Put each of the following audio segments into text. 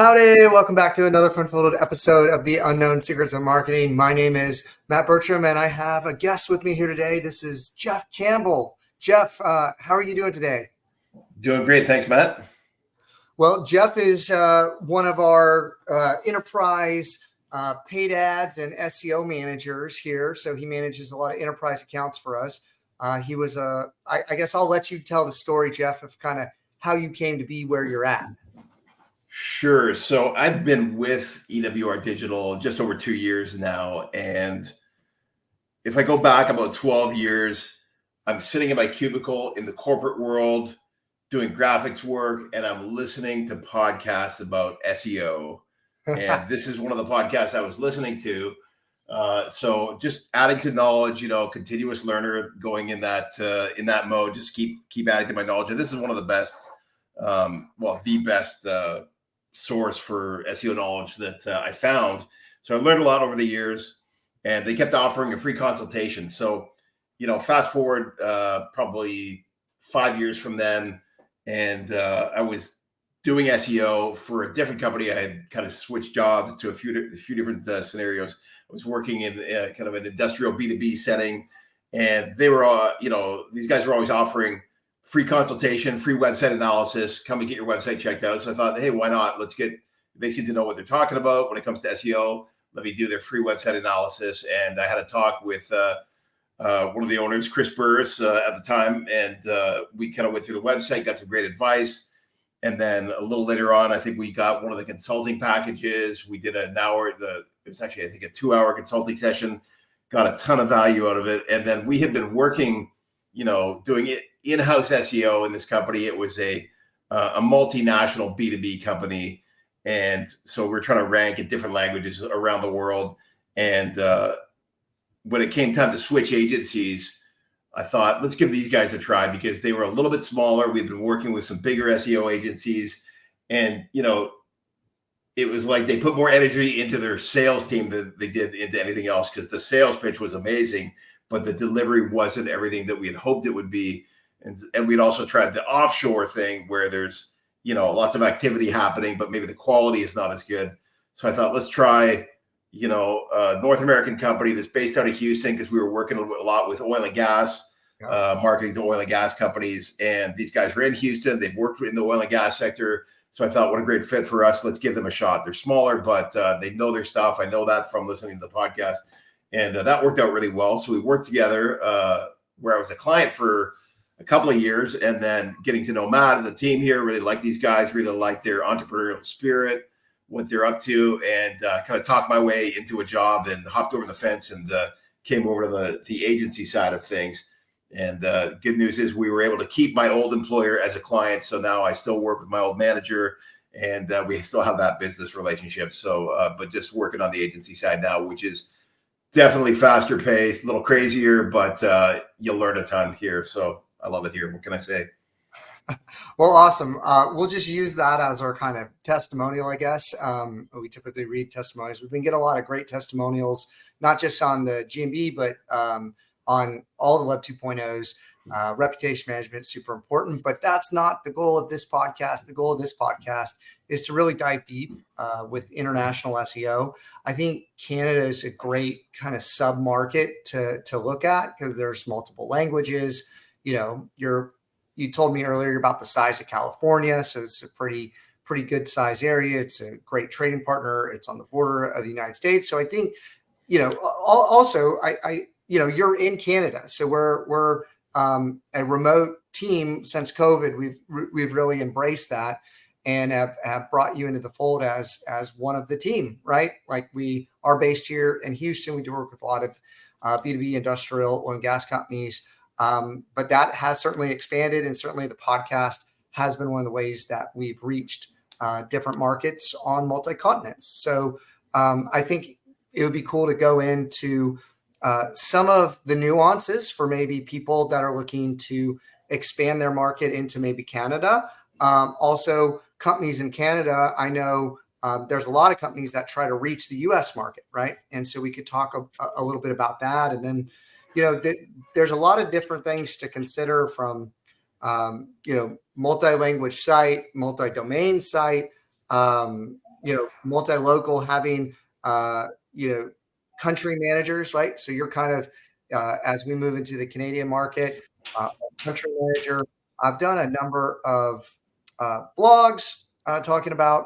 Howdy, welcome back to another fun-filled episode of the Unknown Secrets of Marketing. My name is Matt Bertram, and I have a guest with me here today. This is Geoff Campbell. Geoff, how are you doing today? Doing great, thanks, Matt. Well, Geoff is one of our enterprise paid ads and SEO managers here, so he manages a lot of enterprise accounts for us. I guess I'll let you tell the story, Geoff, of kind of how you came to be where you're at. Sure. So I've been with EWR Digital just over 2 years now. And if I go back about 12 years, I'm sitting in my cubicle in the corporate world doing graphics work, and I'm listening to podcasts about SEO. And this is one of the podcasts I was listening to. So just adding to knowledge, continuous learner, going in that mode, just keep adding to my knowledge. And this is one of the best, the best source for SEO knowledge that I found. So I learned a lot over the years, and they kept offering a free consultation. So, fast forward probably 5 years from then, and I was doing SEO for a different company. I had kind of switched jobs to a few different scenarios. I was working in kind of an industrial B2B setting, and they were, these guys were always offering free consultation, free website analysis, come and get your website checked out. So I thought, hey, why not? They seem to know what they're talking about when it comes to SEO. Let me do their free website analysis. And I had a talk with one of the owners, Chris Burris, at the time. And we kind of went through the website, got some great advice. And then a little later on, I think we got one of the consulting packages. We did it was actually, I think, a 2-hour consulting session, got a ton of value out of it. And then we had been working, doing it in-house SEO in this company. It was a multinational B2B company. And so we're trying to rank in different languages around the world. And when it came time to switch agencies, I thought, let's give these guys a try, because they were a little bit smaller. We've been working with some bigger SEO agencies, and, it was like they put more energy into their sales team than they did into anything else, because the sales pitch was amazing, but the delivery wasn't everything that we had hoped it would be. And we'd also tried the offshore thing where there's, lots of activity happening, but maybe the quality is not as good. So I thought, let's try, a North American company that's based out of Houston, because we were working a lot with oil and gas, marketing to oil and gas companies. And these guys were in Houston. They've worked in the oil and gas sector. So I thought, what a great fit for us. Let's give them a shot. They're smaller, but they know their stuff. I know that from listening to the podcast. And that worked out really well. So we worked together where I was a client for a couple of years, and then getting to know Matt and the team here. Really like these guys, really like their entrepreneurial spirit, what they're up to, and kind of talked my way into a job and hopped over the fence and came over to the agency side of things. And good news is we were able to keep my old employer as a client. So now I still work with my old manager, and we still have that business relationship. So, but just working on the agency side now, which is definitely faster paced, a little crazier, but you'll learn a ton here. So I love it here. What can I say? Well, awesome. We'll just use that as our kind of testimonial, I guess. We typically read testimonials. We've been getting a lot of great testimonials, not just on the GMB, but on all the Web 2.0s. Reputation management is super important, but that's not the goal of this podcast. The goal of this podcast is to really dive deep with international SEO. I think Canada is a great kind of sub-market to look at, because there's multiple languages. You told me earlier about the size of California, so it's a pretty good size area. It's a great trading partner. It's on the border of the United States. So I think, also you're in Canada, so we're a remote team. Since COVID, we've really embraced that and have brought you into the fold as one of the team, right? Like, we are based here in Houston. We do work with a lot of B2B industrial oil and gas companies. But that has certainly expanded, and certainly the podcast has been one of the ways that we've reached different markets on multi-continents. So I think it would be cool to go into some of the nuances for maybe people that are looking to expand their market into maybe Canada. Also, companies in Canada, I know there's a lot of companies that try to reach the U.S. market, right? And so we could talk a little bit about that. And then, there's a lot of different things to consider, from, multi-language site, multi-domain site, multi-local, having, country managers, right? So you're kind of, as we move into the Canadian market, country manager. I've done a number of blogs talking about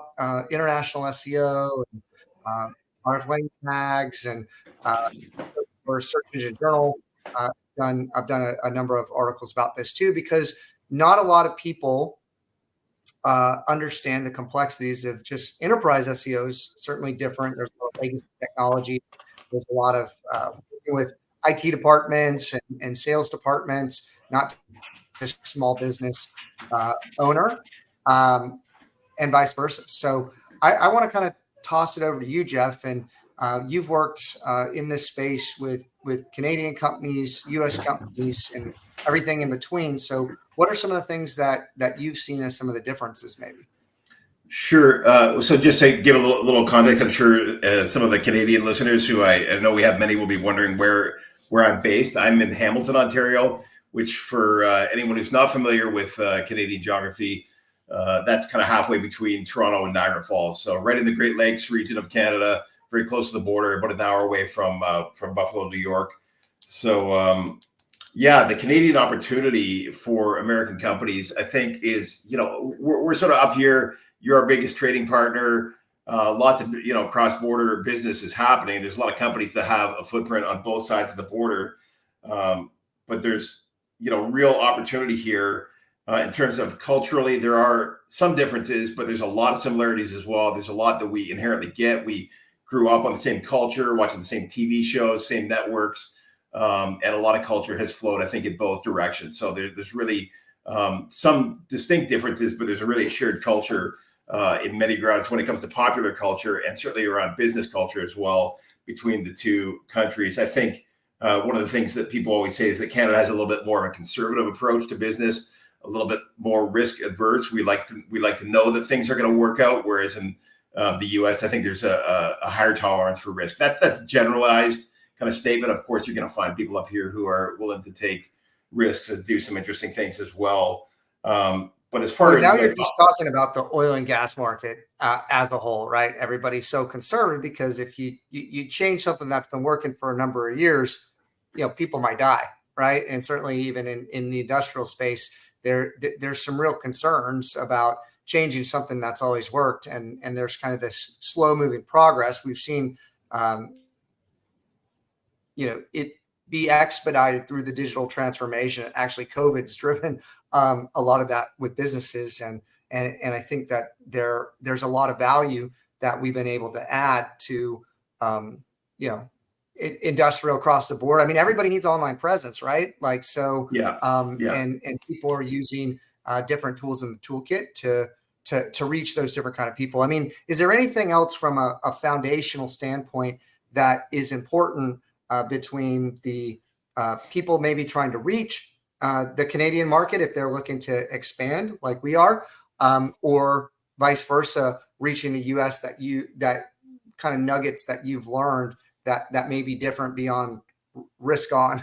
international SEO, and articling tags, and for Search Engine Journal. I've done a number of articles about this too, because not a lot of people understand the complexities of just enterprise SEO is certainly different. There's a lot of legacy technology. There's a lot of working with IT departments and sales departments, not just small business owner, and vice versa. So I want to kind of toss it over to you, Geoff, and you've worked in this space with Canadian companies, U.S. companies, and everything in between. So what are some of the things that you've seen as some of the differences, maybe? Sure. So just to give a little context, I'm sure some of the Canadian listeners, who I know we have many, will be wondering where I'm based. I'm in Hamilton, Ontario, which for anyone who's not familiar with Canadian geography, that's kind of halfway between Toronto and Niagara Falls. So right in the Great Lakes region of Canada, very close to the border, about an hour away from Buffalo, New York. So yeah, the Canadian opportunity for American companies, I think, is, we're sort of up here. You're our biggest trading partner. Lots of, cross-border business is happening. There's a lot of companies that have a footprint on both sides of the border. But there's, real opportunity here in terms of culturally. There are some differences, but there's a lot of similarities as well. There's a lot that we inherently get. We grew up on the same culture, watching the same TV shows, same networks. And a lot of culture has flowed, I think, in both directions. So there's really some distinct differences, but there's a really shared culture in many grounds when it comes to popular culture, and certainly around business culture as well, between the two countries. I think one of the things that people always say is that Canada has a little bit more of a conservative approach to business, a little bit more risk adverse. We like to know that things are going to work out, whereas in the U.S., I think there's a higher tolerance for risk. That's generalized kind of statement. Of course, you're going to find people up here who are willing to take risks and do some interesting things as well. But as far as now, you're just talking about the oil and gas market as a whole, right? Everybody's so conservative because if you change something that's been working for a number of years, people might die, right? And certainly even in the industrial space, there's some real concerns about changing something that's always worked, and there's kind of this slow moving progress. We've seen it be expedited through the digital transformation. Actually, COVID's driven a lot of that with businesses, and I think that there's a lot of value that we've been able to add to industrial across the board. I mean, everybody needs online presence, right? Like, so yeah. And people are using different tools in the toolkit to reach those different kind of people. I mean, is there anything else from a foundational standpoint that is important between the people maybe trying to reach the Canadian market if they're looking to expand like we are, or vice versa, reaching the US, that kind of nuggets that you've learned that may be different beyond risk on?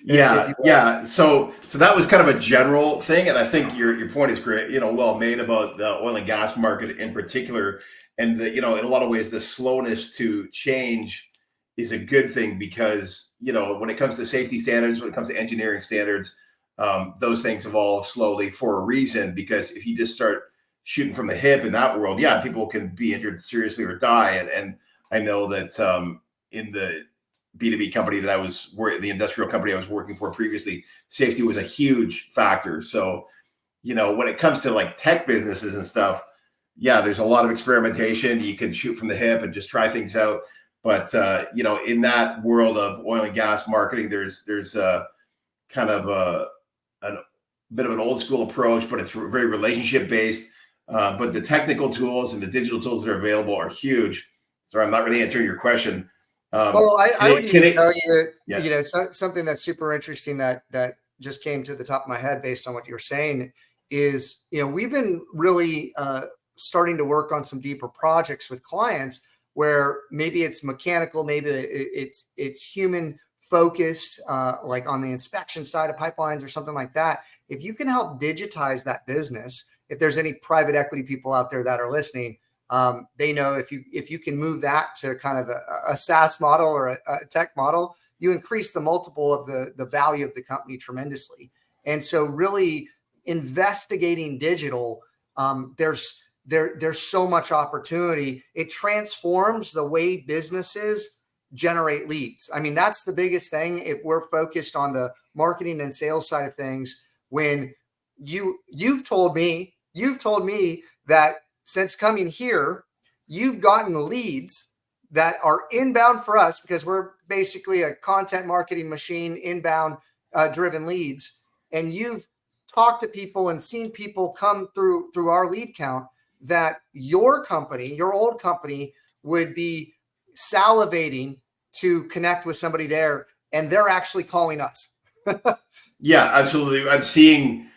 Yeah. So that was kind of a general thing, and I think your point is great. Well made about the oil and gas market in particular, and in a lot of ways the slowness to change is a good thing, because when it comes to safety standards, when it comes to engineering standards, those things evolve slowly for a reason. Because if you just start shooting from the hip in that world, yeah, people can be injured seriously or die. And I know that in the B2B company that the industrial company I was working for previously, safety was a huge factor. So, when it comes to like tech businesses and stuff, yeah, there's a lot of experimentation. You can shoot from the hip and just try things out. But, in that world of oil and gas marketing, there's a kind of a bit of an old school approach, but it's very relationship based. But the technical tools and the digital tools that are available are huge. So I'm not really answering your question. Well, I would even tell you, yeah. Something that's super interesting that just came to the top of my head based on what you're saying is, we've been really starting to work on some deeper projects with clients where maybe it's mechanical, maybe it's human focused, like on the inspection side of pipelines or something like that. If you can help digitize that business, if there's any private equity people out there that are listening, They know if you can move that to kind of a SaaS model or a tech model, you increase the multiple of the value of the company tremendously. And so really investigating digital, there's so much opportunity. It transforms the way businesses generate leads. I mean, that's the biggest thing. If we're focused on the marketing and sales side of things, when you've told me that since coming here, you've gotten leads that are inbound for us, because we're basically a content marketing machine, inbound driven leads. And you've talked to people and seen people come through our lead count that your company, your old company, would be salivating to connect with somebody there, and they're actually calling us. Yeah, absolutely. I'm seeing,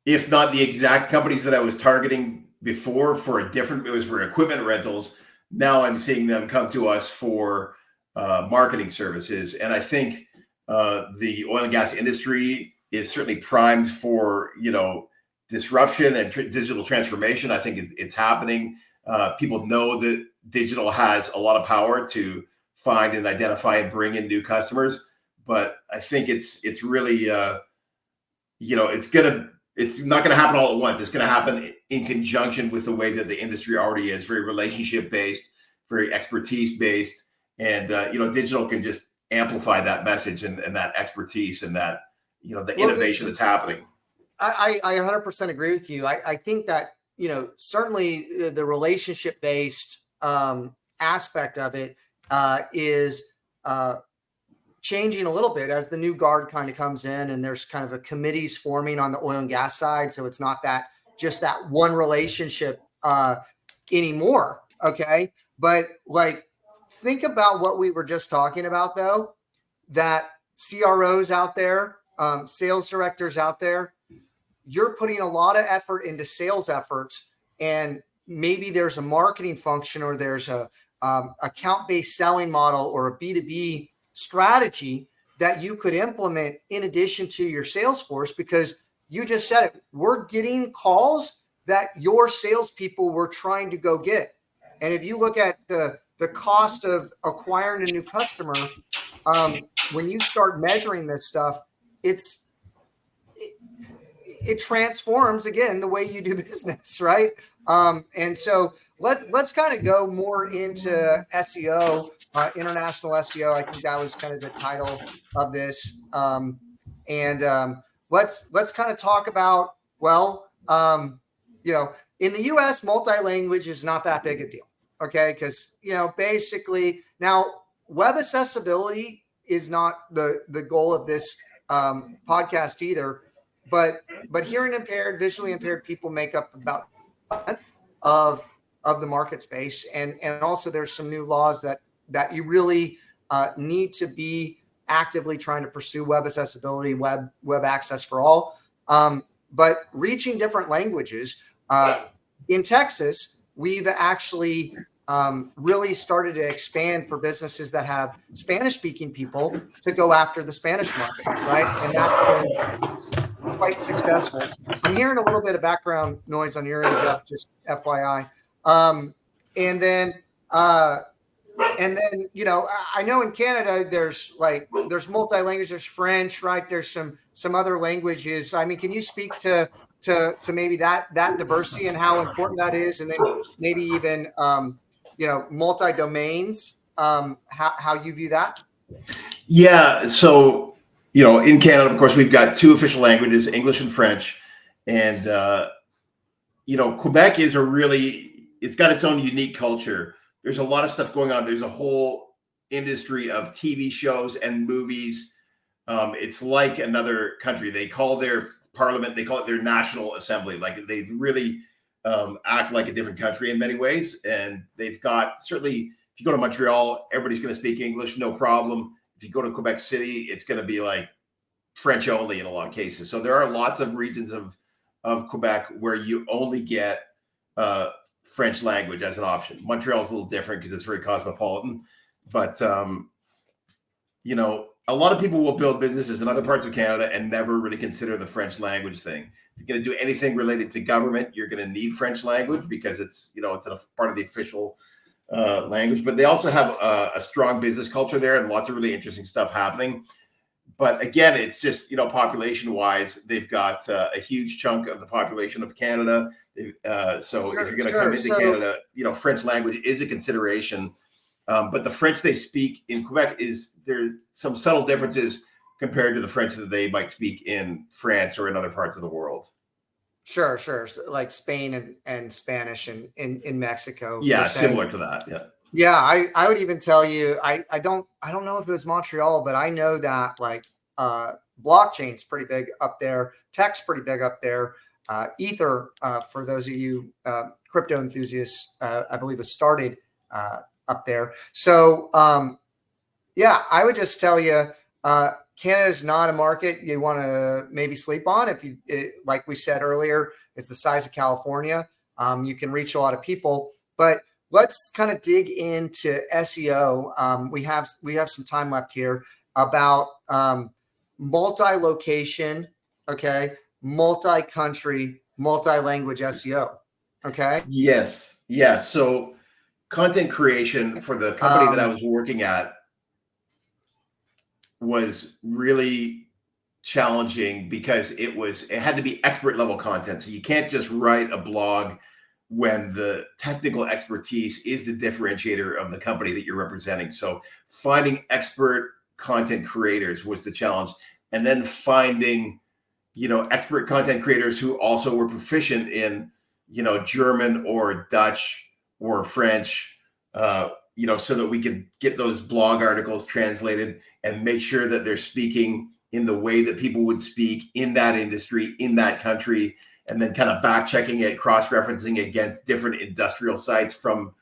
if not the exact companies that I was targeting before for it was for equipment rentals. Now I'm seeing them come to us for marketing services. And I think the oil and gas industry is certainly primed for, disruption and digital transformation. I think it's happening. People know that digital has a lot of power to find and identify and bring in new customers. But I think it's really, it's not going to happen all at once. It's going to happen in conjunction with the way that the industry already is, very relationship based, very expertise based. And, digital can just amplify that message and that expertise and that, the innovation that's happening. I 100% agree with you. I think that, certainly the relationship based aspect of it is changing a little bit as the new guard kind of comes in, and there's kind of a committees forming on the oil and gas side. So it's not just that one relationship anymore. Okay. But think about what we were just talking about, though, that CROs out there, sales directors out there, you're putting a lot of effort into sales efforts, and maybe there's a marketing function, or there's a account-based selling model, or a B2B strategy that you could implement in addition to your sales force, because you just said it. We're getting calls that your salespeople were trying to go get. And if you look at the cost of acquiring a new customer, when you start measuring this stuff, it transforms, again, the way you do business, right? And so let's kind of go more into SEO, international SEO. I think that was kind of the title of this. Let's kind of talk about, in the US, multi-language is not that big a deal. Okay. Because, basically now web accessibility is not the goal of this podcast either. But hearing impaired, visually impaired people make up about of the market space, and also there's some new laws that you really need to be actively trying to pursue: web accessibility, web access for all. But reaching different languages in Texas, we've actually really started to expand for businesses that have Spanish-speaking people to go after the Spanish market, right? And that's been quite successful. I'm hearing a little bit of background noise on your end, Geoff, just FYI. And then, I know in Canada there's multi-language, there's French, right? There's some other languages. I mean, can you speak to maybe that diversity and how important that is, and then maybe even multi-domains, how you view that? Yeah. So, in Canada, of course, we've got two official languages, English and French. And, Quebec is it's got its own unique culture. There's a lot of stuff going on. There's a whole industry of TV shows and movies. It's like another country. They call their parliament, they call it their national assembly. Like, they really act like a different country in many ways. And they've got, certainly, if you go to Montreal, everybody's going to speak English, no problem. If you go to Quebec City, it's going to be like French only in a lot of cases. So there are lots of regions of Quebec where you only get French language as an option. Montreal is a little different because it's very cosmopolitan. But, a lot of people will build businesses in other parts of Canada and never really consider the French language thing. If you're going to do anything related to government, you're going to need French language because it's, it's a part of the official language. But they also have a strong business culture there and lots of really interesting stuff happening. But again, it's just, population wise, they've got a huge chunk of the population of Canada. So if you're going to come into Canada, French language is a consideration. But the French they speak in Quebec there's some subtle differences compared to the French that they might speak in France or in other parts of the world. Sure. So like Spain and Spanish and in Mexico. Yeah, similar to that. Yeah. Yeah, I would even tell you, I don't know if it was Montreal, but I know that like blockchain's pretty big up there, tech's pretty big up there. Ether, for those of you crypto enthusiasts, I believe was started up there. So yeah, I would just tell you, Canada is not a market you want to maybe sleep on. Like we said earlier, it's the size of California. You can reach a lot of people, but let's kind of dig into SEO. We have some time left here about multi-location, okay, multi-country, multi-language SEO. Okay. Yes. Yeah. So content creation for the company that I was working at was really challenging because it had to be expert level content. So you can't just write a blog when the technical expertise is the differentiator of the company that you're representing. So finding expert content creators was the challenge. And then finding, expert content creators who also were proficient in, German or Dutch or French, so that we could get those blog articles translated and make sure that they're speaking in the way that people would speak in that industry, in that country, and then kind of back checking it, cross-referencing against different industrial sites from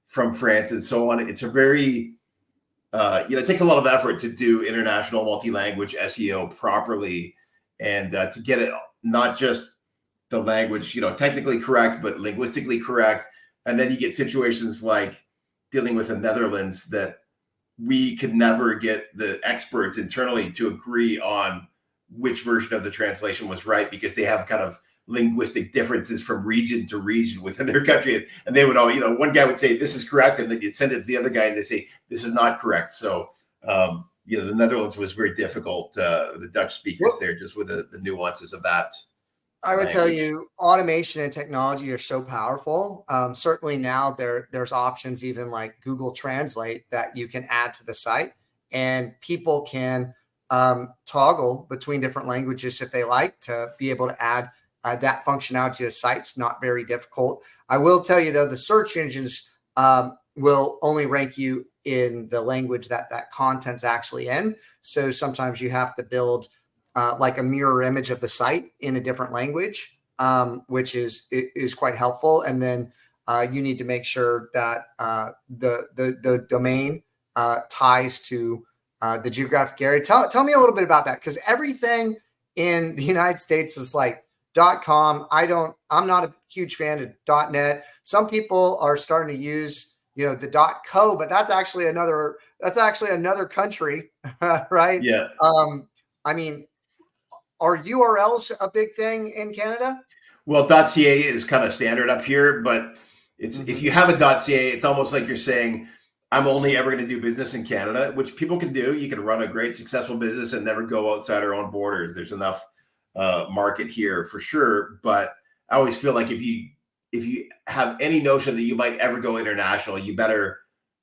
France and so on. It's a very, it takes a lot of effort to do international multi-language SEO properly and to get it not just the language, technically correct, but linguistically correct. And then you get situations like dealing with the Netherlands that we could never get the experts internally to agree on which version of the translation was right because they have kind of linguistic differences from region to region within their country. And they would all, one guy would say, this is correct. And then you'd send it to the other guy and they say, this is not correct. So, the Netherlands was very difficult. The Dutch speakers there, just with the nuances of that. I would tell you, automation and technology are so powerful. Certainly now there's options even like Google Translate that you can add to the site, and people can toggle between different languages if they like to be able to add that functionality to a site. It's not very difficult. I will tell you though, the search engines will only rank you in the language that content's actually in. So sometimes you have to build like a mirror image of the site in a different language, which is quite helpful. And then you need to make sure that the domain ties to the geographic area. Tell me a little bit about that, because everything in the United States is like .com. I'm not a huge fan of .net. Some people are starting to use the .co, but that's actually another country, right? Yeah. I mean, are URLs a big thing in Canada? Well, .ca is kind of standard up here, but it's if you have a .ca, it's almost like you're saying, I'm only ever going to do business in Canada, which people can do. You can run a great, successful business and never go outside our own borders. There's enough market here for sure. But I always feel like if you have any notion that you might ever go international, you better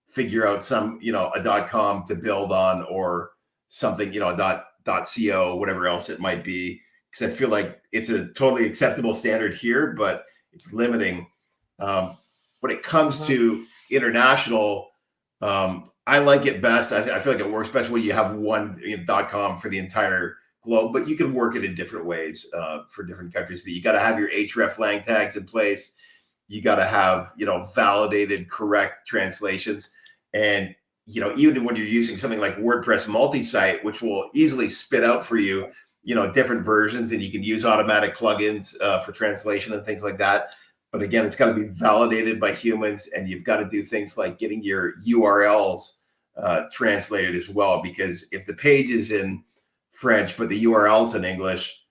figure out some, a .com to build on or something, a .co, whatever else it might be, because I feel like it's a totally acceptable standard here, but it's limiting. When it comes to international, I like it best. I feel like it works best when you have one .com for the entire globe, but you can work it in different ways for different countries. But you got to have your href lang tags in place. You got to have validated, correct translations, and even when you're using something like WordPress multi-site, which will easily spit out for you, different versions, and you can use automatic plugins for translation and things like that. But again, it's got to be validated by humans, and you've got to do things like getting your URLs translated as well, because if the page is in French but the URL's in English,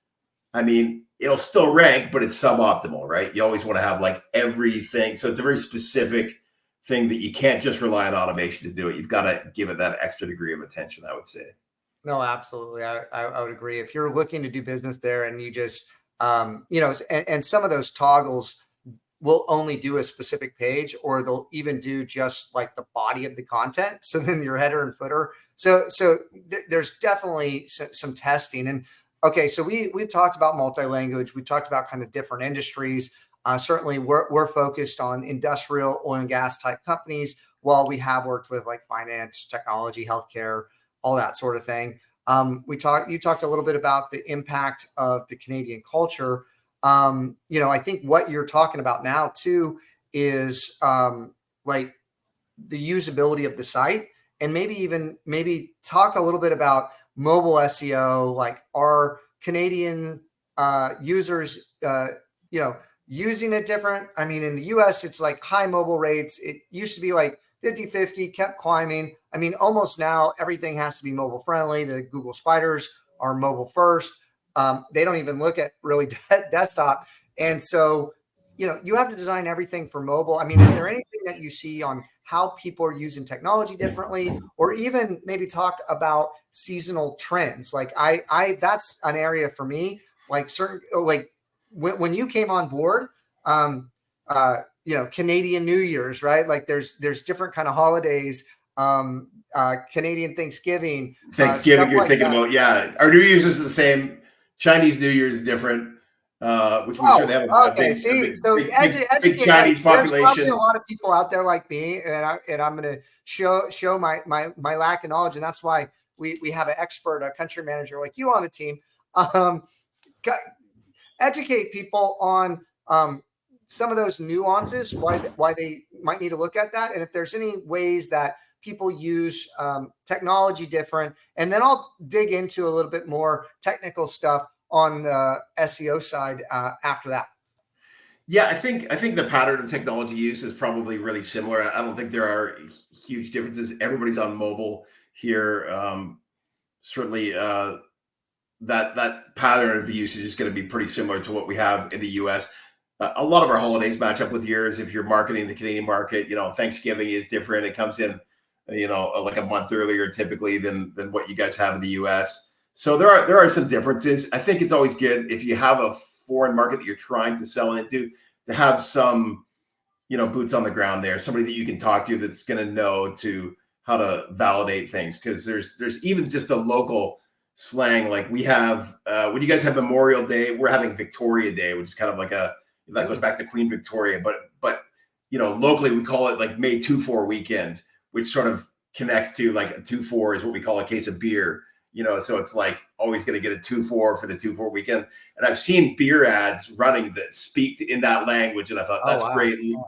I mean, it'll still rank, but it's suboptimal, right? You always want to have like everything. So it's a very specific thing that you can't just rely on automation to do it. You've got to give it that extra degree of attention, I would say. No, absolutely. I would agree. If you're looking to do business there and you just, and some of those toggles will only do a specific page, or they'll even do just like the body of the content. So then your header and footer. So there's definitely some testing. And okay, so we've talked about multi-language. We've talked about kind of different industries. Certainly we're focused on industrial oil and gas type companies, while we have worked with like finance, technology, healthcare, all that sort of thing. You talked a little bit about the impact of the Canadian culture. I think what you're talking about now too is like the usability of the site, and maybe talk a little bit about mobile SEO. Like, are Canadian users, using it different? I mean, in the US, it's like high mobile rates. It used to be like 50-50, kept climbing. I mean, almost now everything has to be mobile friendly. The Google spiders are mobile first. They don't even look at really desktop. And so, you have to design everything for mobile. I mean, is there anything that you see on how people are using technology differently, or even maybe talk about seasonal trends? Like that's an area for me, like when you came on board, Canadian New Year's, right? Like there's different kind of holidays, Canadian Thanksgiving, Thanksgiving, you're like thinking that. about, yeah. Our New Year's is the same. Chinese New Year's is different, which I'm sure they have a Okay. See, so big educate. Like, Chinese there's probably a population. lot of people out there like me, and I'm going to show my lack of knowledge, and that's why we have an expert, a country manager like you on the team. Um, Educate people on some of those nuances, why they might need to look at that, and if there's any ways that people use technology different. And then I'll dig into a little bit more technical stuff on the SEO side after that. Yeah, I think the pattern of technology use is probably really similar. I don't think there are huge differences. Everybody's on mobile here. Certainly, that pattern of usage is going to be pretty similar to what we have in the US. A lot of our holidays match up with yours. If you're marketing the Canadian market, Thanksgiving is different. It comes in, like a month earlier typically than what you guys have in the US. So there are some differences. I think it's always good if you have a foreign market that you're trying to sell into, to have some, boots on the ground there, somebody that you can talk to that's going to know how to validate things. Because there's even just a local slang. Like we have, when you guys have Memorial Day, we're having Victoria Day, which is kind of like that goes back to Queen Victoria. But locally we call it like May 2-4 weekend, which sort of connects to like a 2-4 is what we call a case of beer. So it's like always going to get a 2-4 for the 2-4 weekend. And I've seen beer ads running that speak in that language. And I thought that's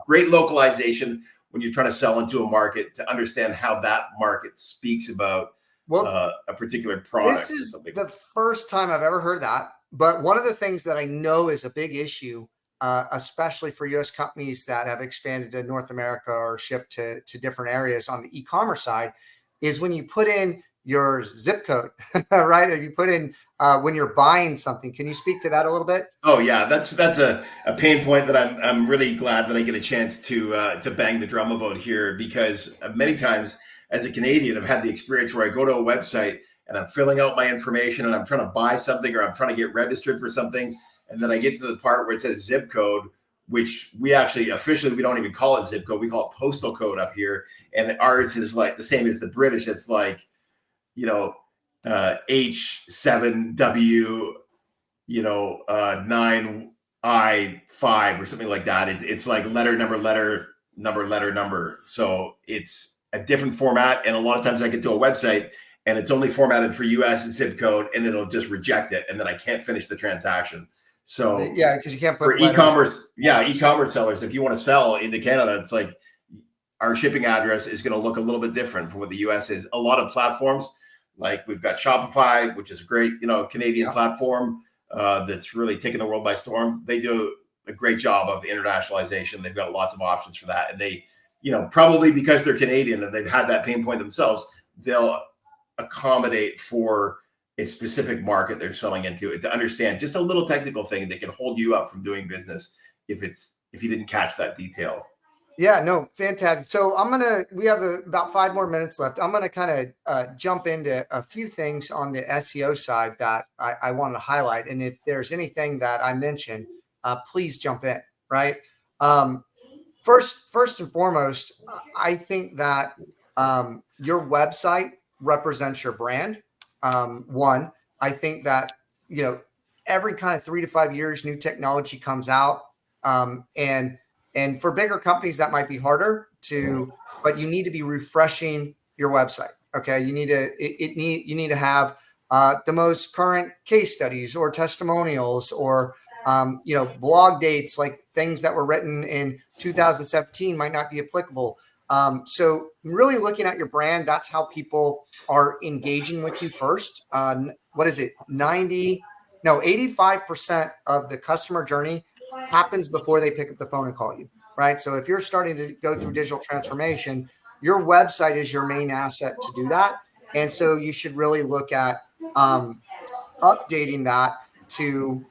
great localization when you're trying to sell into a market, to understand how that market speaks about a particular product. This is the first time I've ever heard that. But one of the things that I know is a big issue, especially for US companies that have expanded to North America or shipped to different areas on the e-commerce side, is when you put in your zip code, right? Or you put in when you're buying something. Can you speak to that a little bit? Oh yeah, that's a pain point that I'm really glad that I get a chance to bang the drum about here, because many times as a Canadian, I've had the experience where I go to a website and I'm filling out my information and I'm trying to buy something, or I'm trying to get registered for something, and then I get to the part where it says zip code, which we actually officially, we don't even call it zip code, we call it postal code up here, and ours is like the same as the British. It's like H7W 9I5 or something like that. It's like letter, number. So it's a different format. And a lot of times I get to a website and it's only formatted for US zip code, and it'll just reject it. And then I can't finish the transaction. So yeah, because you can't put for e-commerce. Yeah. E-commerce sellers, if you want to sell into Canada, it's like our shipping address is going to look a little bit different from what the US is. A lot of platforms, like we've got Shopify, which is a great, Canadian platform that's really taken the world by storm. They do a great job of internationalization. They've got lots of options for that, and they probably because they're Canadian and they've had that pain point themselves, they'll accommodate for a specific market they're selling into, to understand just a little technical thing that can hold you up from doing business if you didn't catch that detail. Yeah, no, fantastic. So we have about 5 more minutes left. I'm going to kind of jump into a few things on the SEO side that I want to highlight. And if there's anything that I mentioned, please jump in, right? First and foremost, I think that your website represents your brand. One, I think that, every kind of 3 to 5 years, new technology comes out. And for bigger companies, that might be harder but you need to be refreshing your website. Okay. You need to have the most current case studies or testimonials or, blog dates, like things that were written in 2017 might not be applicable. So really looking at your brand, that's how people are engaging with you first. What is it? 85% of the customer journey happens before they pick up the phone and call you, right? So if you're starting to go through digital transformation, your website is your main asset to do that. And so you should really look at updating that to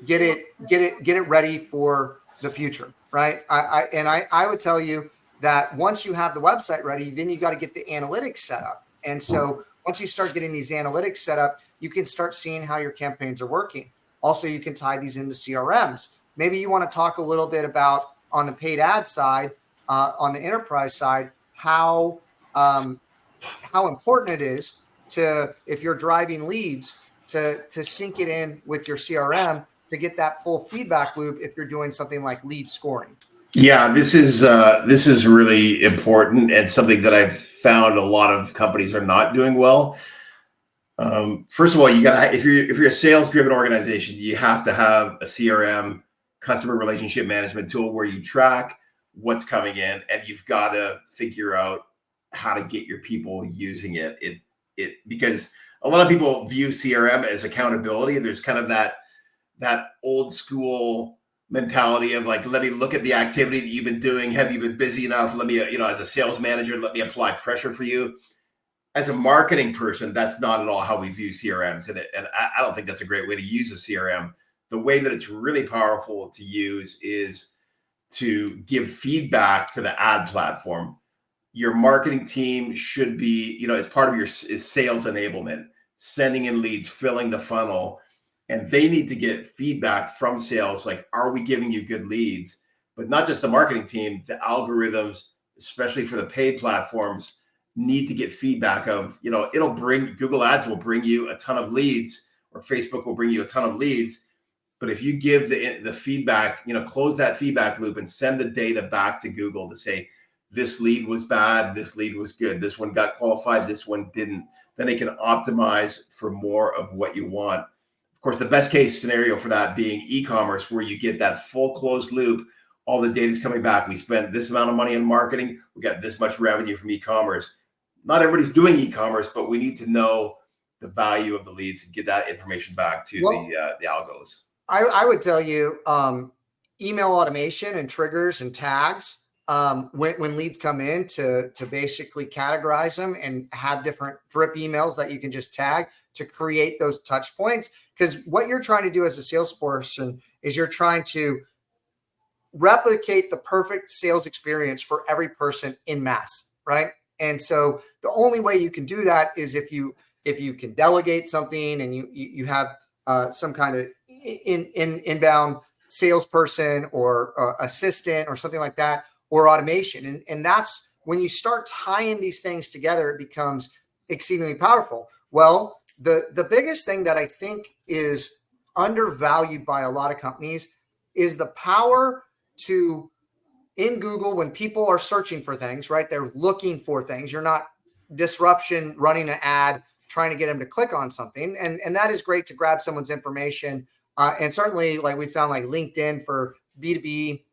get it ready for the future, right? I would tell you that once you have the website ready, then you got to get the analytics set up. And so once you start getting these analytics set up, you can start seeing how your campaigns are working. Also, you can tie these into CRMs. Maybe you want to talk a little bit about on the paid ad side, on the enterprise side, how important it is if you're driving leads, to sync it in with your CRM to get that full feedback loop if you're doing something like lead scoring. Yeah, this is really important and something that I've found a lot of companies are not doing well. First of all, if you're a sales driven organization, you have to have a CRM, customer relationship management tool, where you track what's coming in, and you've got to figure out how to get your people using it. Because a lot of people view CRM as accountability, and there's kind of that old school mentality of like, let me look at the activity that you've been doing. Have you been busy enough? Let me, as a sales manager, let me apply pressure for you. As a marketing person, that's not at all how we view CRMs. And I don't think that's a great way to use a CRM. The way that it's really powerful to use is to give feedback to the ad platform. Your marketing team should be, as part of your sales enablement, sending in leads, filling the funnel. And they need to get feedback from sales, like, are we giving you good leads? But not just the marketing team, the algorithms, especially for the paid platforms, need to get feedback of, Google Ads will bring you a ton of leads, or Facebook will bring you a ton of leads. But if you give the feedback, close that feedback loop and send the data back to Google to say, this lead was bad, this lead was good, this one got qualified, this one didn't, then it can optimize for more of what you want. Of course, the best case scenario for that being e-commerce, where you get that full closed loop. All the data is coming back. We spent this amount of money in marketing. We got this much revenue from e-commerce. Not everybody's doing e-commerce, but we need to know the value of the leads and get that information back to the algos. I would tell you, email automation and triggers and tags, when leads come in, to basically categorize them and have different drip emails that you can just tag to create those touch points. Because what you're trying to do as a salesperson is you're trying to replicate the perfect sales experience for every person in mass, right? And so the only way you can do that is if you can delegate something, and you have some kind of inbound salesperson or assistant or something like that, or automation. And that's when you start tying these things together, it becomes exceedingly powerful. Well, the biggest thing that I think is undervalued by a lot of companies is the power to, in Google, when people are searching for things, right? They're looking for things. You're not disruption running an ad trying to get them to click on something. And that is great to grab someone's information. And certainly, like we found, like LinkedIn for B2B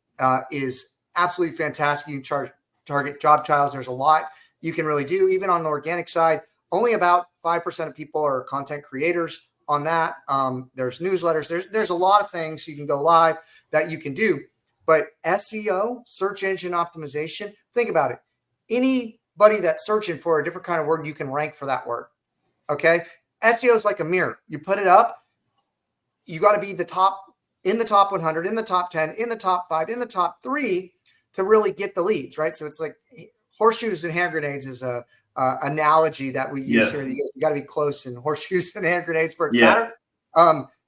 is absolutely fantastic. You can target job titles. There's a lot you can really do. Even on the organic side, only about 5% of people are content creators on that. There's newsletters. There's a lot of things you can go live that you can do. But SEO, search engine optimization, think about it. Anybody that's searching for a different kind of word, you can rank for that word. Okay. SEO is like a mirror. You put it up, you got to be in the top 100, in the top 10, in the top 5, in the top 3 to really get the leads, right? So it's like horseshoes and hand grenades is a analogy that we use here. You got to be close in horseshoes and hand grenades for it to matter.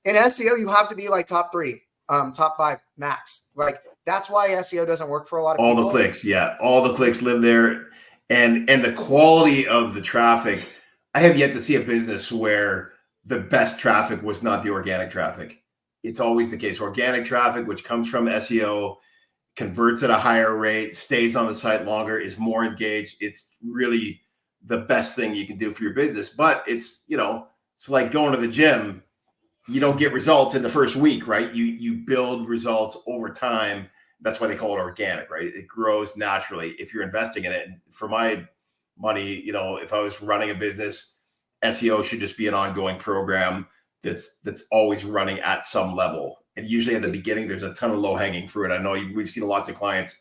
In SEO, you have to be like top 3, top 5 max. Like that's why SEO doesn't work for a lot of people. All the clicks, all the clicks live there, and the quality of the traffic. I have yet to see a business where the best traffic was not the organic traffic. It's always the case. Organic traffic, which comes from SEO, converts at a higher rate, stays on the site longer, is more engaged. It's really the best thing you can do for your business. But it's, it's like going to the gym. You don't get results in the first week, right? You build results over time. That's why they call it organic, right? It grows naturally if you're investing in it. And for my money, if I was running a business, SEO should just be an ongoing program that's always running at some level. And usually at the beginning, there's a ton of low-hanging fruit. I know we've seen lots of clients,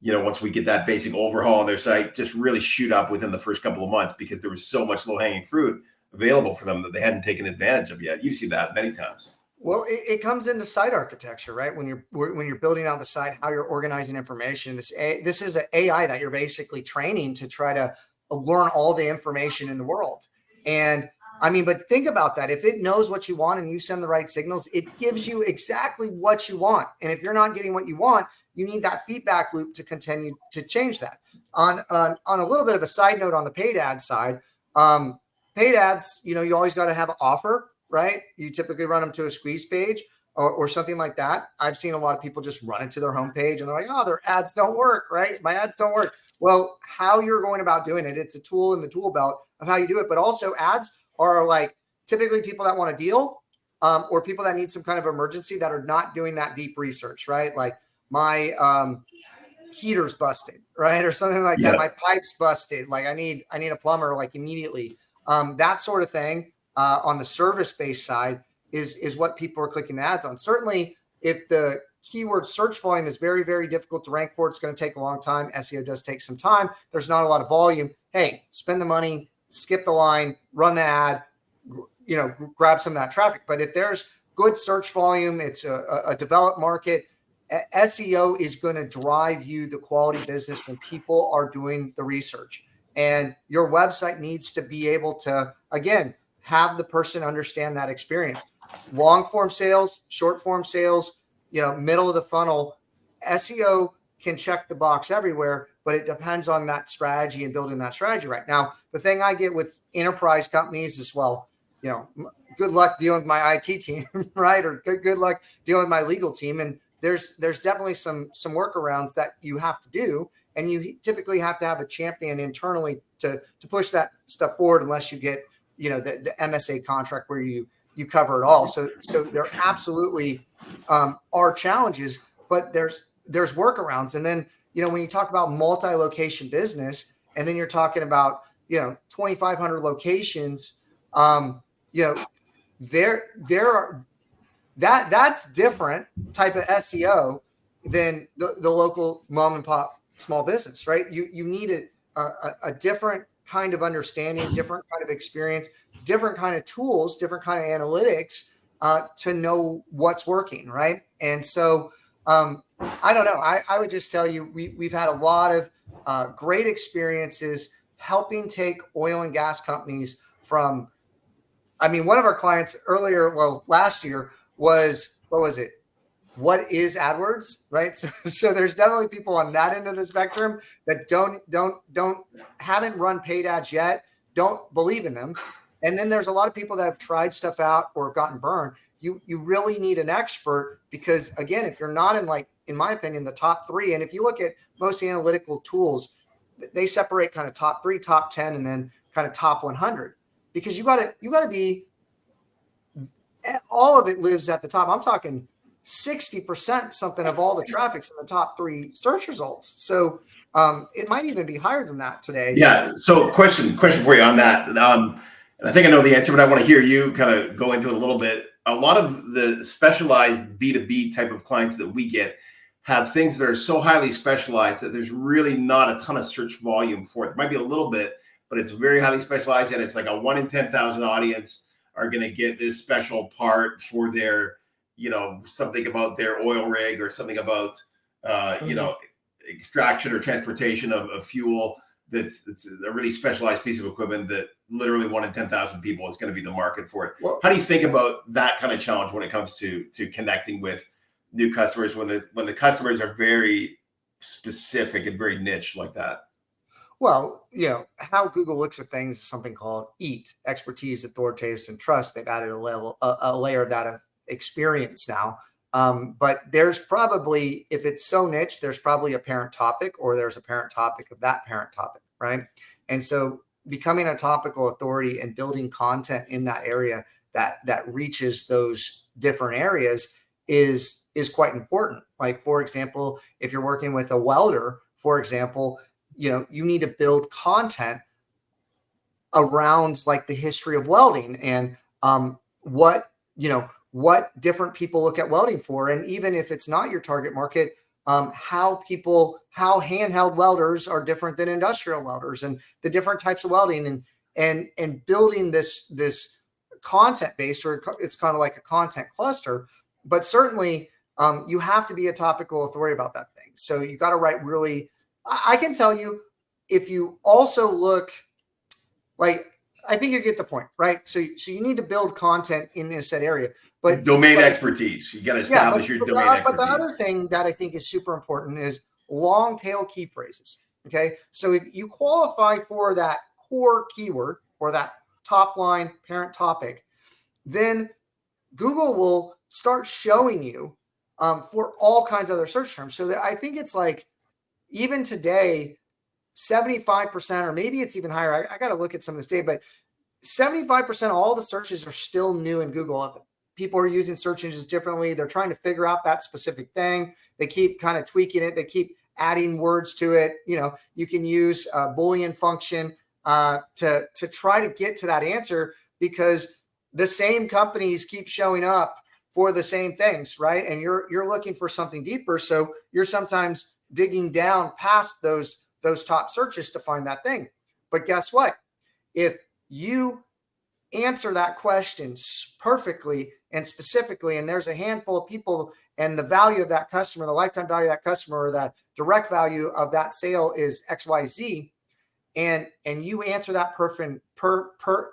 once we get that basic overhaul on their site, just really shoot up within the first couple of months because there was so much low-hanging fruit available for them that they hadn't taken advantage of yet. You've seen that many times. Well, it comes into site architecture, right? When you're building out the site, how you're organizing information. This is an AI that you're basically training to try to learn all the information in the world. And but think about that. If it knows what you want and you send the right signals, it gives you exactly what you want. And if you're not getting what you want, you need that feedback loop to continue to change that. On a little bit of a side note on the paid ad side, paid ads, you always got to have an offer, right? You typically run them to a squeeze page or something like that. I've seen a lot of people just run it to their homepage and they're like, oh, their ads don't work, right? My ads don't work. Well, how you're going about doing it, it's a tool in the tool belt of how you do it. But also ads are like typically people that want a deal or people that need some kind of emergency that are not doing that deep research, right? Like my heater's busted, right? Or something like that. My pipe's busted. Like I need a plumber like immediately. That sort of thing on the service-based side is what people are clicking the ads on. Certainly, if the keyword search volume is very, very difficult to rank for, it's going to take a long time. SEO does take some time. There's not a lot of volume. Hey, spend the money, skip the line, run the ad, grab some of that traffic. But if there's good search volume, it's a developed market, SEO is going to drive you the quality business when people are doing the research. And your website needs to be able to, again, have the person understand that experience. Long form sales, short form sales, middle of the funnel, SEO can check the box everywhere, but it depends on that strategy and building that strategy right now. The thing I get with enterprise companies is, well, good luck dealing with my IT team, right? Or good luck dealing with my legal team. And there's definitely some workarounds that you have to do. And you typically have to have a champion internally to push that stuff forward unless you get, the MSA contract where you cover it all. So there absolutely are challenges, but there's workarounds. And then, when you talk about multi-location business, and then you're talking about, 2,500 locations, there are that's different type of SEO than the local mom and pop small business, right? You need a different kind of understanding, different kind of experience, different kind of tools, different kind of analytics to know what's working, right? And so I don't know. I would just tell you we've had a lot of great experiences helping take oil and gas companies from. One of our clients last year was, what was it? What is AdWords, right? So there's definitely people on that end of the spectrum that haven't run paid ads yet, don't believe in them. And then there's a lot of people that have tried stuff out or have gotten burned. You really need an expert because, again, if you're not in my opinion, the top 3, and if you look at most analytical tools, they separate kind of top 3, top 10, and then kind of top 100 because you got to be, all of it lives at the top. I'm talking 60% something of all the traffic's in the top 3 search results. So it might even be higher than that today. Yeah. So question for you on that. And I think I know the answer, but I want to hear you kind of go into it a little bit. A lot of the specialized B2B type of clients that we get, have things that are so highly specialized that there's really not a ton of search volume for it. There might be a little bit, but it's very highly specialized, and it's like a 1 in 10,000 audience are going to get this special part for their, something about their oil rig, or something about, extraction or transportation of fuel. That's a really specialized piece of equipment that literally 1 in 10,000 people is going to be the market for it. Well, How do you think about that kind of challenge when it comes to connecting with new customers, when the customers are very specific and very niche like that? Well, how Google looks at things is something called EAT: expertise, authoritative, and trust. They've added a layer of that of experience now. But there's probably, if it's so niche, there's probably a parent topic, or there's a parent topic of that parent topic, right? And so becoming a topical authority and building content in that area that reaches those different areas is quite important. Like, for example, if you're working with a welder, for example, you need to build content around like the history of welding and what different people look at welding for. And even if it's not your target market, how handheld welders are different than industrial welders, and the different types of welding, and building this content base, or it's kind of like a content cluster. But certainly you have to be a topical authority about that thing. So you got to write really, I can tell you, if you also look, like, I think you get the point, right? So you need to build content in this said area, but domain expertise. You got to establish your domain expertise. But the other thing that I think is super important is long tail key phrases. Okay, so if you qualify for that core keyword or that top line parent topic, then Google will start showing you for all kinds of other search terms. So that I think it's like, even today, 75%, or maybe it's even higher. I got to look at some of this data, but 75% of all the searches are still new in Google. People are using search engines differently. They're trying to figure out that specific thing. They keep kind of tweaking it. They keep adding words to it. You can use a Boolean function to try to get to that answer, because the same companies keep showing up for the same things, right? And you're looking for something deeper. So you're sometimes digging down past those top searches to find that thing. But guess what? If you answer that question perfectly and specifically, and there's a handful of people, and the value of that customer, the lifetime value of that customer, or that direct value of that sale is XYZ, and you answer that question perfectly,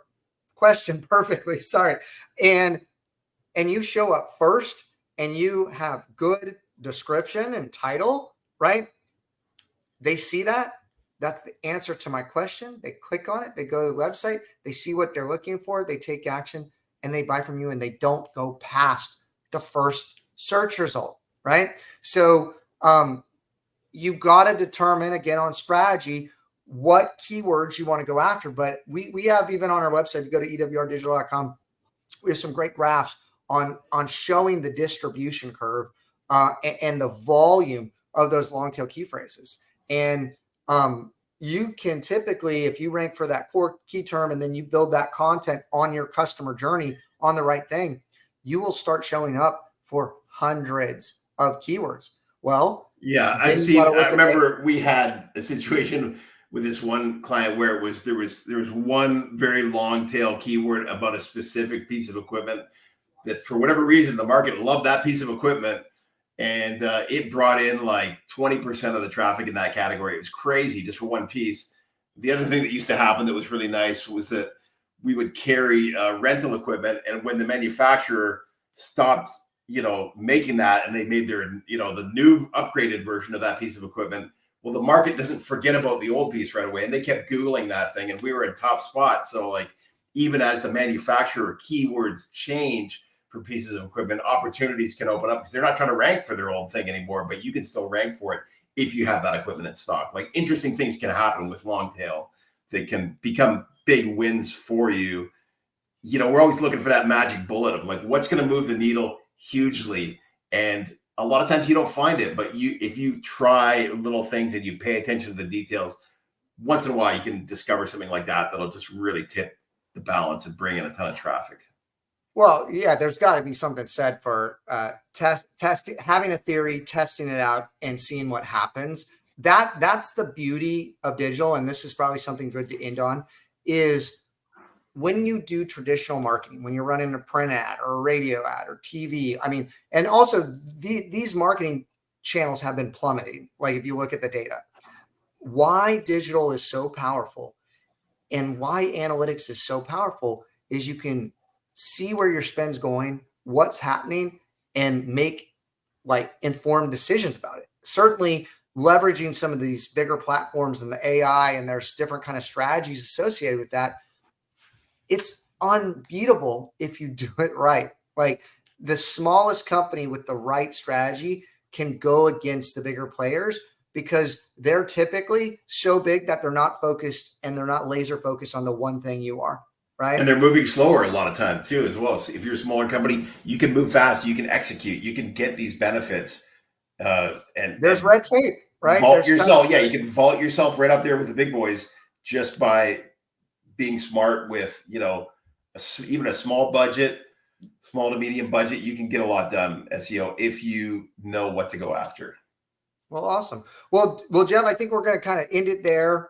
and you show up first, and you have good description and title, right? They see that. That's the answer to my question. They click on it. They go to the website. They see what they're looking for. They take action, and they buy from you, and they don't go past the first search result, right? So you got to determine, again, on strategy, what keywords you want to go after. But we have, even on our website, if you go to ewrdigital.com, we have some great graphs on showing the distribution curve and the volume of those long tail key phrases. And you can typically, if you rank for that core key term, and then you build that content on your customer journey on the right thing, you will start showing up for hundreds of keywords. Well, yeah, I see. I remember we had a situation with this one client where there was one very long tail keyword about a specific piece of equipment that, for whatever reason, the market loved that piece of equipment. And it brought in like 20% of the traffic in that category. It was crazy, just for one piece. The other thing that used to happen that was really nice was that we would carry rental equipment, and when the manufacturer stopped, making that, and they made their, the new upgraded version of that piece of equipment, well, the market doesn't forget about the old piece right away, and they kept Googling that thing, and we were in top spot. So, like, even as the manufacturer keywords change for pieces of equipment, opportunities can open up, because they're not trying to rank for their old thing anymore, but you can still rank for it if you have that equipment in stock. Like, interesting things can happen with long tail that can become big wins for you. We're always looking for that magic bullet of like, what's going to move the needle hugely. And a lot of times you don't find it, but if you try little things and you pay attention to the details, once in a while you can discover something like that that'll just really tip the balance and bring in a ton of traffic. Well, yeah, there's got to be something said for having a theory, testing it out, and seeing what happens. That's the beauty of digital, and this is probably something good to end on. Is when you do traditional marketing, when you're running a print ad or a radio ad or TV. I mean, and also these marketing channels have been plummeting. Like if you look at the data, why digital is so powerful and why analytics is so powerful is you can see where your spend's going, what's happening, and make like informed decisions about it. Certainly leveraging some of these bigger platforms and the AI, and there's different kind of strategies associated with that. It's unbeatable if you do it right. Like the smallest company with the right strategy can go against the bigger players because they're typically so big that they're not focused and they're not laser focused on the one thing you are, right? And they're moving slower a lot of times too, as well. So if you're a smaller company, you can move fast, you can execute, you can get these benefits. And there's red tape, right? Vault There's yourself. Yeah, you can vault yourself right up there with the big boys just by being smart with, even a small budget, small to medium budget. You can get a lot done SEO if you know what to go after. Well, awesome. Well, Geoff, I think we're going to kind of end it there.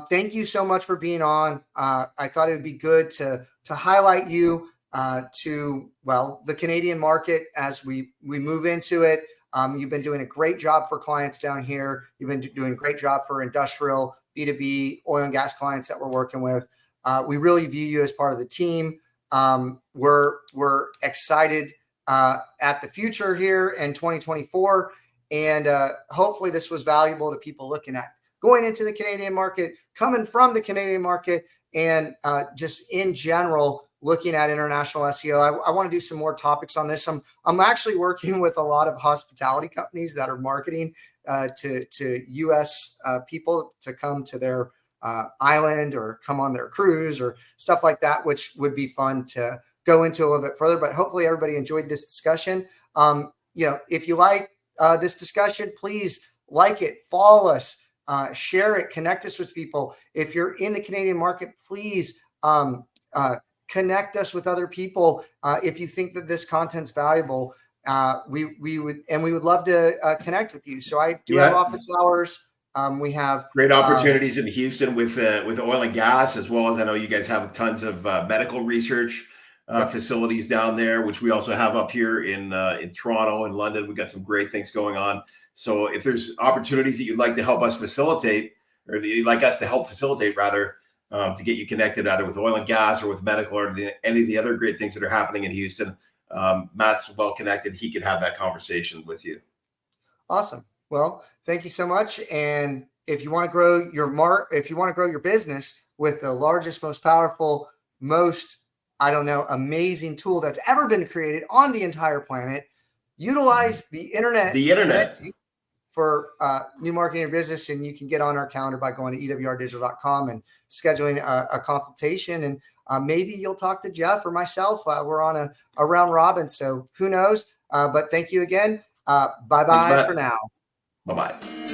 Thank you so much for being on. I thought it would be good to highlight you to the Canadian market as we move into it. You've been doing a great job for clients down here. You've been doing a great job for industrial, B2B, oil and gas clients that we're working with. We really view you as part of the team. We're excited at the future here in 2024. And hopefully this was valuable to people looking at going into the Canadian market, coming from the Canadian market, and just in general, looking at international SEO. I want to do some more topics on this. I'm actually working with a lot of hospitality companies that are marketing to U.S. people to come to their island or come on their cruise or stuff like that, which would be fun to go into a little bit further. But hopefully everybody enjoyed this discussion. If you like this discussion, please like it, follow us, share it, connect us with people. If you're in the Canadian market, please connect us with other people. If you think that this content's valuable, we would love to connect with you. So I do have office hours. We have great opportunities in Houston with oil and gas, as well as I know you guys have tons of medical research facilities down there, which we also have up here in Toronto and London. We've got some great things going on. So if there's opportunities that you'd like to help us facilitate, or that you'd like us to help facilitate rather, to get you connected either with oil and gas or with medical or any of the other great things that are happening in Houston, Matt's well connected. He could have that conversation with you. Awesome. Well, thank you so much. And if you want to grow your business with the largest, most powerful, most amazing tool that's ever been created on the entire planet, utilize the internet. For new marketing or business. And you can get on our calendar by going to ewrdigital.com and scheduling a consultation. And maybe you'll talk to Geoff or myself. We're on a round robin, so who knows? But thank you again. Bye-bye for now. Bye-bye.